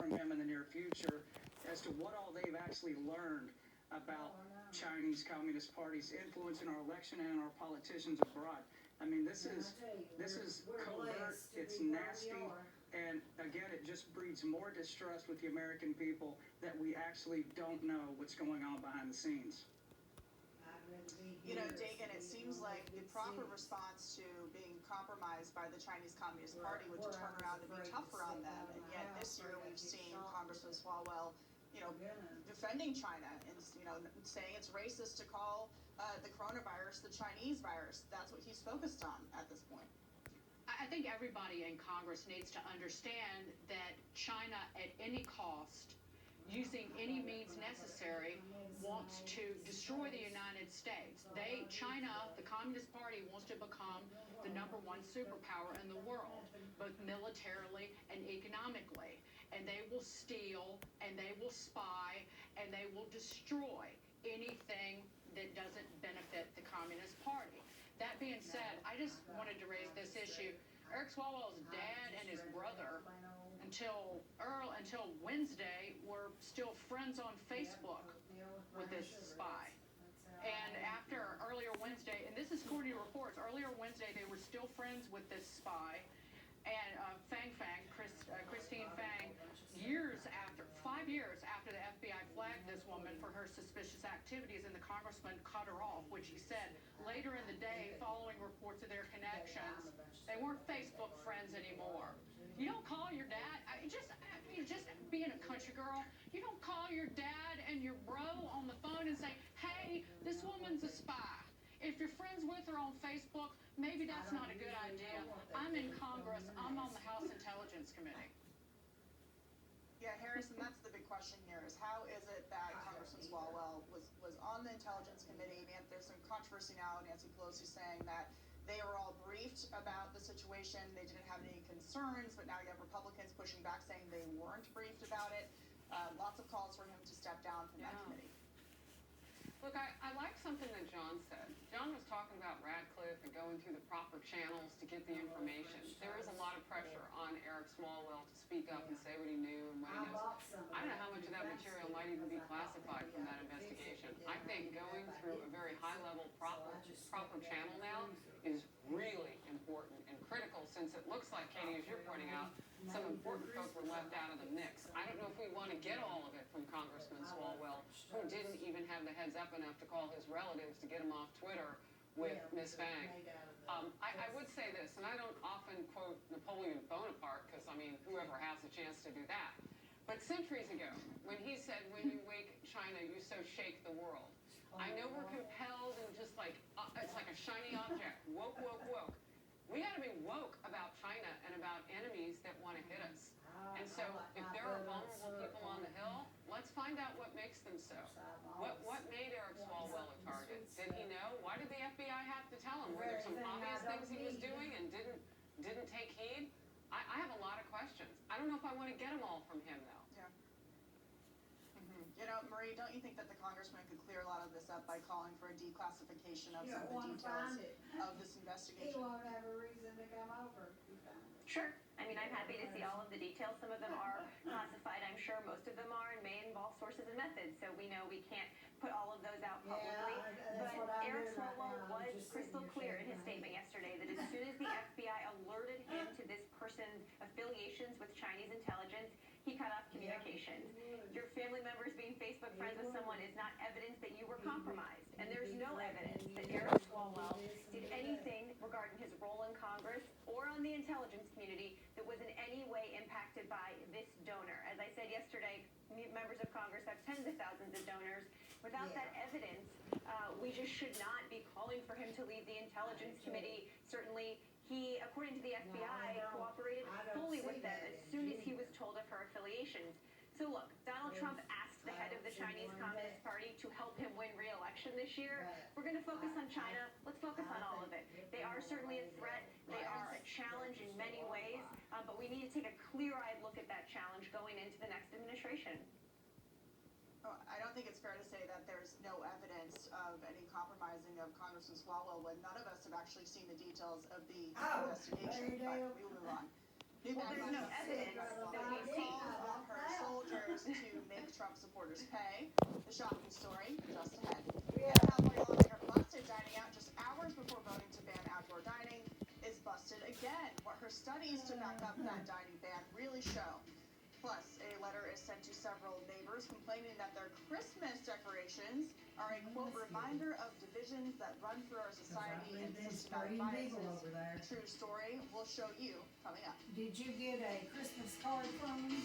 from him in the near future as to what all they've actually learned about Chinese Communist Party's influence in our election and our politicians abroad. I mean, this is covert, it's nasty, and again, it just breeds more distrust with the American people that we actually don't know what's going on behind the scenes. You know, Dagan, it seems like the proper response to being compromised by the Chinese Communist Party would turn around and be tougher on them. And yet this year we've seen Congressman Swalwell, defending China and, saying it's racist to call the coronavirus the Chinese virus. That's what he's focused on at this point. I think everybody in Congress needs to understand that China, at any cost, using any means necessary, wants to destroy the United States. China, the Communist Party, wants to become the #1 superpower in the world, both militarily and economically. And they will steal, and they will spy, and they will destroy anything that doesn't benefit the Communist Party. That being said, I just wanted to raise this issue. Eric Swalwell's dad and his brother, until Wednesday, were still friends on Facebook with this spy. And after earlier Wednesday, and this is according to reports, earlier Wednesday they were still friends with this spy. And Christine Fang, 5 years after the FBI flagged this woman for her suspicious activities, and the congressman cut her off, which he said later in the day, following reports of their connections, they weren't Facebook friends anymore. You don't call your dad, just being a country girl, you don't call your dad and your bro on the phone and say, hey, this woman's a spy. If you're friends with her on Facebook, maybe that's not a good idea. I'm in Congress, I'm on the House Intelligence Committee. Yeah, Harrison, that's the big question here, is how is it that Congressman Swalwell was on the Intelligence Committee? There's some controversy now, Nancy Pelosi saying that they were all briefed about the situation, they didn't have any concerns, but now you have Republicans pushing back saying they weren't briefed about it. Lots of calls for him to step down from that committee. Look, I like something that John said. John was talking about Radcliffe and going through the proper channels to get the information. There is a lot of pressure on Eric Swalwell to speak up and say what he knew and what he knows. I don't know how much of that material might even be classified from that investigation. I think going through a very high-level, proper channel now is really important and critical, since it looks like, Katie, as you're pointing out, some important folk were left out of the mix. I don't know if we want to get all of it from Congressman Swalwell, who didn't even have the heads up enough to call his relatives to get him off Twitter with Ms. Fang. I would say this, and I don't often quote Napoleon Bonaparte, because, whoever has a chance to do that. But centuries ago, when he said, when you wake China, you so shake the world. I know we're compelled and just like, it's like a shiny object. Woke, woke, woke. We got to be woke about China and about enemies that want to hit us. And so if there are vulnerable people on the Hill, let's find out what makes them so. What made Eric Swalwell a target? Did he know? Why did the FBI have to tell him? Were there some obvious things he was doing and didn't take heed? I have a lot of questions. I don't know if I want to get them all from him, though. Yeah. Marie, don't you think that the congressman could clear a lot of this up by calling for a declassification of some of the details of this investigation? He won't have a reason to come over. Sure. I'm happy to see all of the details. Some of them are classified, I'm sure. Most of them are and may involve sources and methods, so we know we can't put all of those out publicly. But Eric Swalwell was crystal clear in his statement yesterday that as soon as the FBI alerted him to this person's affiliations with Chinese intelligence, he cut off communications. Your family members being Facebook friends with someone is not evidence that you were compromised. And there's no evidence that Eric Swalwell did anything regarding his role in Congress or on the intelligence community that was in any way impacted by this donor. As I said yesterday, members of Congress have tens of thousands of donors. Without that evidence, we just should not be calling for him to leave the intelligence committee. Certainly, he, according to the FBI, cooperated fully with them as soon as he was told of her affiliations. So look, Donald Trump asked the head of the Chinese Communist Party to help him win re-election this year. We're going to focus on China. Let's focus on all of it. They are certainly a threat. They are a challenge in many ways, but we need to take a clear-eyed look at that challenge going into the next administration. I don't think it's fair to say that there's no evidence of any compromising of Congressman Swalwell when none of us have actually seen the details of the investigation, but we will move on. Well, there's no evidence that we've seen. Trump supporters pay. The shocking story just ahead. And a California lawmaker busted dining out just hours before voting to ban outdoor dining is busted again. What her studies to back up that dining ban really show. Plus, a letter is sent to several neighbors complaining that their Christmas decorations are a, quote, reminder of divisions that run through our society and systematic biases. True story we'll show you coming up. Did you get a Christmas card from them?